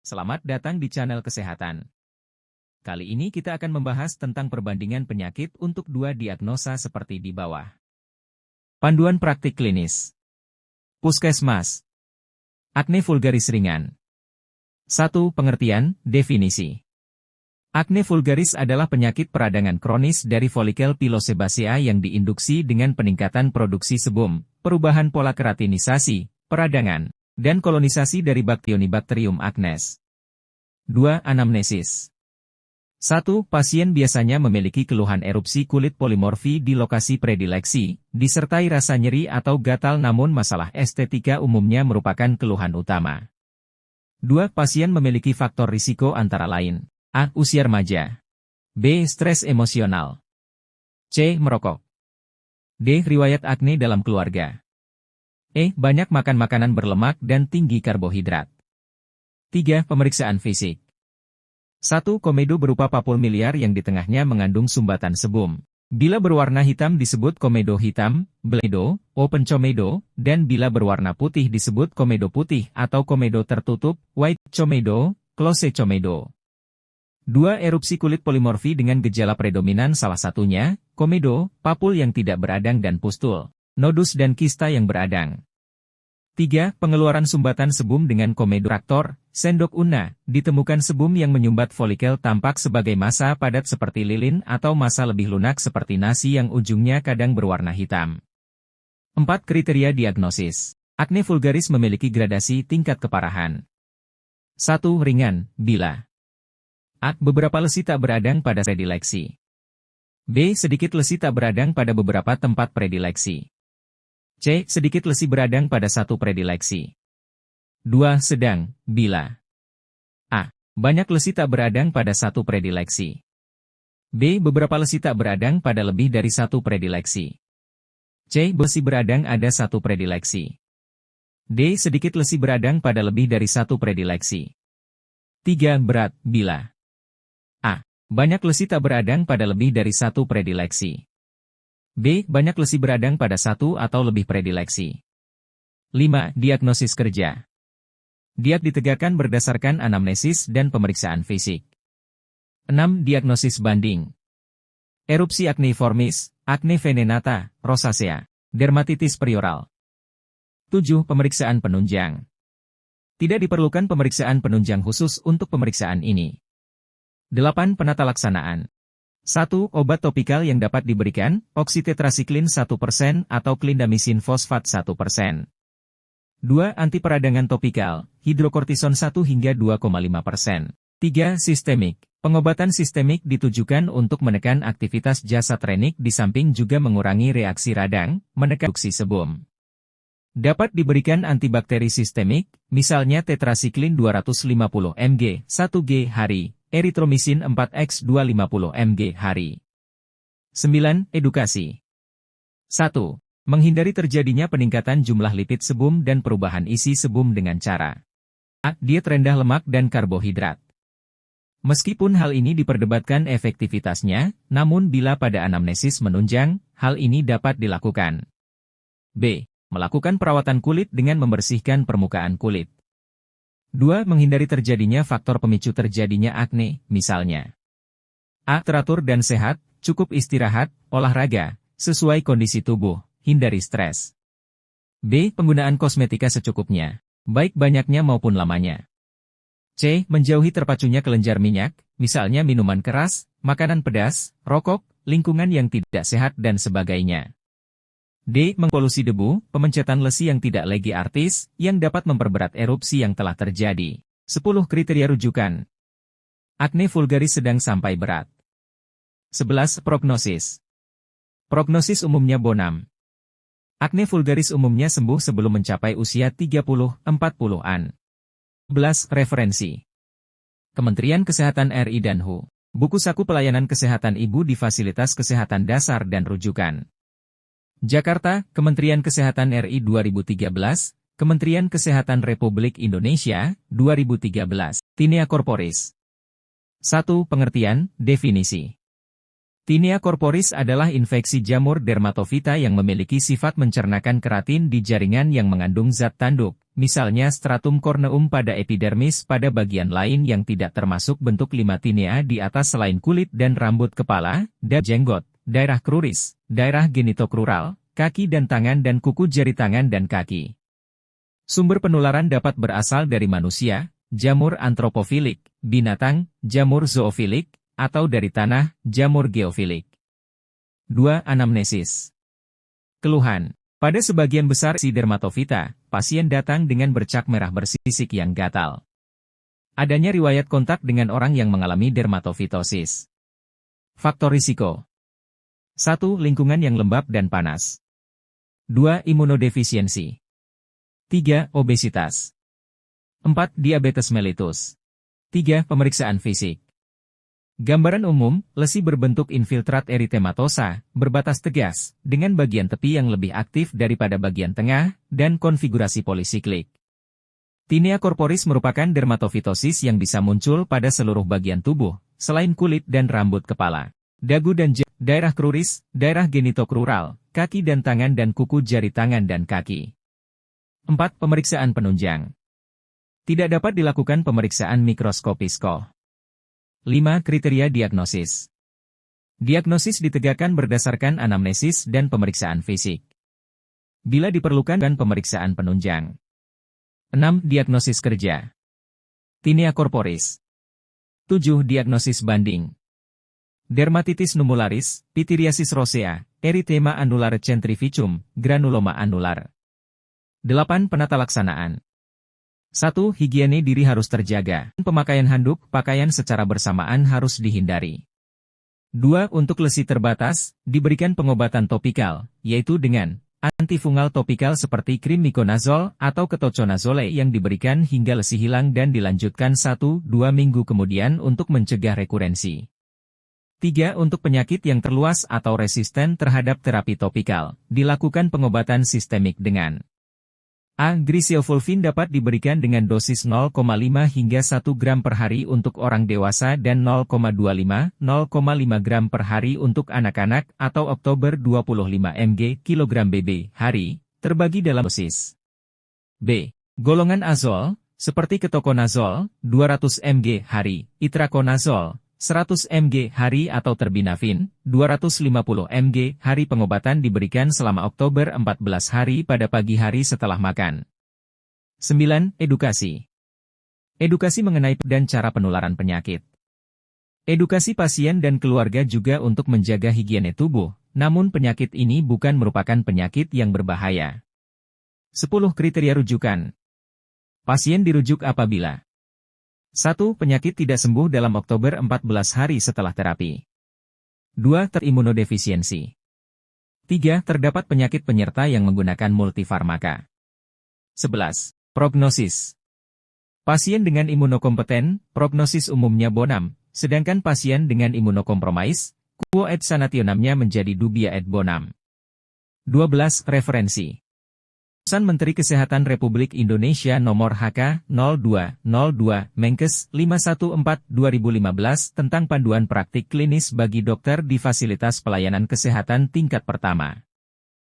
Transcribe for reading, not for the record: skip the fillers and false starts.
Selamat datang di channel kesehatan. Kali ini kita akan membahas tentang perbandingan penyakit untuk dua diagnosa seperti di bawah. Panduan praktik klinis. Puskesmas. Akne vulgaris ringan. 1. Pengertian, definisi. Akne vulgaris adalah penyakit peradangan kronis dari folikel pilosebasea yang diinduksi dengan peningkatan produksi sebum, perubahan pola keratinisasi, peradangan, dan kolonisasi dari Bacteronibacterium acnes. 2. Anamnesis. 1. Pasien biasanya memiliki keluhan erupsi kulit polimorfi di lokasi predileksi, disertai rasa nyeri atau gatal namun masalah estetika umumnya merupakan keluhan utama. 2. Pasien memiliki faktor risiko antara lain: A. Usia remaja. B. Stres emosional. C. Merokok. D. Riwayat akne dalam keluarga. E. Banyak makan makanan berlemak dan tinggi karbohidrat. 3. Pemeriksaan fisik. 1. Komedo berupa papul miliar yang di tengahnya mengandung sumbatan sebum. Bila berwarna hitam disebut komedo hitam, bledo, open komedo, dan bila berwarna putih disebut komedo putih atau komedo tertutup, white komedo, close komedo. 2. Erupsi kulit polimorfi dengan gejala predominan salah satunya, komedo, papul yang tidak beradang dan pustul, nodus dan kista yang beradang. 3. Pengeluaran sumbatan sebum dengan komedo traktor, sendok una, ditemukan sebum yang menyumbat folikel tampak sebagai massa padat seperti lilin atau massa lebih lunak seperti nasi yang ujungnya kadang berwarna hitam. 4. Kriteria diagnosis. Akne vulgaris memiliki gradasi tingkat keparahan. 1. Ringan, bila A. Beberapa lesi tak beradang pada predileksi. B. Sedikit lesi tak beradang pada beberapa tempat predileksi. C. Sedikit lesi beradang pada satu predileksi. 2. Sedang, bila A. Banyak lesi tak beradang pada satu predileksi. B. Beberapa lesi tak beradang pada lebih dari satu predileksi. C. Lesi beradang ada satu predileksi. D. Sedikit lesi beradang pada lebih dari satu predileksi. 3. Berat, bila A. Banyak lesi tak beradang pada lebih dari satu predileksi. B. Banyak lesi beradang pada satu atau lebih predileksi. 5. Diagnosis kerja. Diag ditegakkan berdasarkan anamnesis dan pemeriksaan fisik. 6. Diagnosis banding. Erupsi acneiformis, acne venenata, rosacea, dermatitis perioral. 7. Pemeriksaan penunjang. Tidak diperlukan pemeriksaan penunjang khusus untuk pemeriksaan ini. 8. Penata laksanaan. 1. Obat topikal yang dapat diberikan, oksitetrasiklin 1% atau clindamycin fosfat 1%. 2. Antiperadangan topikal, hidrokortison 1 hingga 2,5%. 3. Sistemik. Pengobatan sistemik ditujukan untuk menekan aktivitas jasad renik di samping juga mengurangi reaksi radang, menekan produksi sebum. Dapat diberikan antibakteri sistemik, misalnya tetrasiklin 250 mg 1g hari, eritromisin 4x 250 mg hari. 9. Edukasi. 1. Menghindari terjadinya peningkatan jumlah lipid sebum dan perubahan isi sebum dengan cara A. Diet rendah lemak dan karbohidrat. Meskipun hal ini diperdebatkan efektivitasnya, namun bila pada anamnesis menunjang, hal ini dapat dilakukan. B. Melakukan perawatan kulit dengan membersihkan permukaan kulit. 2. Menghindari terjadinya faktor pemicu terjadinya akne, misalnya A. Teratur dan sehat, cukup istirahat, olahraga, sesuai kondisi tubuh, hindari stres. B. Penggunaan kosmetika secukupnya, baik banyaknya maupun lamanya. C. Menjauhi terpacunya kelenjar minyak, misalnya minuman keras, makanan pedas, rokok, lingkungan yang tidak sehat dan sebagainya. D. Mengpolusi debu, pemencatan lesi yang tidak lagi artis, yang dapat memperberat erupsi yang telah terjadi. 10 kriteria rujukan. Akne vulgaris sedang sampai berat. 11. Prognosis. Prognosis umumnya bonam. Akne vulgaris umumnya sembuh sebelum mencapai usia 30-40-an. 11. Referensi. Kementerian Kesehatan RI dan WHO. Buku Saku Pelayanan Kesehatan Ibu di Fasilitas Kesehatan Dasar dan Rujukan. Jakarta, Kementerian Kesehatan RI 2013, Kementerian Kesehatan Republik Indonesia, 2013, Tinea Corporis. 1. Pengertian, definisi. Tinea corporis adalah infeksi jamur dermatofita yang memiliki sifat mencernakan keratin di jaringan yang mengandung zat tanduk, misalnya stratum corneum pada epidermis pada bagian lain yang tidak termasuk bentuk 5 tinea di atas selain kulit dan rambut kepala, jenggot, daerah kruris, daerah genitokrural, kaki dan tangan dan kuku jari tangan dan kaki. Sumber penularan dapat berasal dari manusia, jamur antropofilik, binatang, jamur zoofilik, atau dari tanah, jamur geofilik. 2. Anamnesis. Keluhan. Pada sebagian besar si dermatofita, pasien datang dengan bercak merah bersisik yang gatal. Adanya riwayat kontak dengan orang yang mengalami dermatofitosis. Faktor risiko. 1. Lingkungan yang lembab dan panas. 2. Imunodefisiensi. 3. Obesitas. 4. Diabetes mellitus. 3. Pemeriksaan fisik. Gambaran umum, lesi berbentuk infiltrat eritematosa, berbatas tegas, dengan bagian tepi yang lebih aktif daripada bagian tengah, dan konfigurasi polisiklik. Tinea corporis merupakan dermatofitosis yang bisa muncul pada seluruh bagian tubuh, selain kulit dan rambut kepala, dagu dan daerah kruris, daerah genitokrural, kaki dan tangan dan kuku jari tangan dan kaki. 4. Pemeriksaan penunjang. Tidak dapat dilakukan pemeriksaan mikroskopis. 5. Kriteria diagnosis. Diagnosis ditegakkan berdasarkan anamnesis dan pemeriksaan fisik. Bila diperlukan pemeriksaan penunjang. 6. Diagnosis kerja. Tinea corporis. 7. Diagnosis banding. Dermatitis numularis, pityriasis rosea, erythema annular centrifugum, granuloma annular. 8. Penata laksanaan. 1. Higiene diri harus terjaga. Pemakaian handuk, pakaian secara bersamaan harus dihindari. 2. Untuk lesi terbatas, diberikan pengobatan topikal, yaitu dengan antifungal topikal seperti krim miconazole atau ketoconazole yang diberikan hingga lesi hilang dan dilanjutkan 1-2 minggu kemudian untuk mencegah rekurensi. 3. Untuk penyakit yang terluas atau resisten terhadap terapi topikal, dilakukan pengobatan sistemik dengan Griseofulvin dapat diberikan dengan dosis 0,5 hingga 1 gram per hari untuk orang dewasa dan 0,25-0,5 gram per hari untuk anak-anak atau Oktober 25 mg kg BB hari, terbagi dalam dosis. B. Golongan azol, seperti ketoconazole, 200 mg hari, itraconazole, 100 mg hari atau terbinafin, 250 mg hari. Pengobatan diberikan selama Oktober 14 hari pada pagi hari setelah makan. 9. Edukasi. Edukasi mengenai dan cara penularan penyakit. Edukasi pasien dan keluarga juga untuk menjaga higiene tubuh, namun penyakit ini bukan merupakan penyakit yang berbahaya. 10. Kriteria rujukan. Pasien dirujuk apabila 1. Penyakit tidak sembuh dalam Oktober 14 hari setelah terapi. 2. Terimunodefisiensi. 3. Terdapat penyakit penyerta yang menggunakan multifarmaka. 11. Prognosis. Pasien dengan imunokompeten, prognosis umumnya bonam, sedangkan pasien dengan imunokompromis, quo et sanationamnya menjadi dubia et bonam. 12. Referensi. Keputusan Menteri Kesehatan Republik Indonesia Nomor HK-02-02, Menkes 514/2015 tentang panduan praktik klinis bagi dokter di fasilitas pelayanan kesehatan tingkat pertama.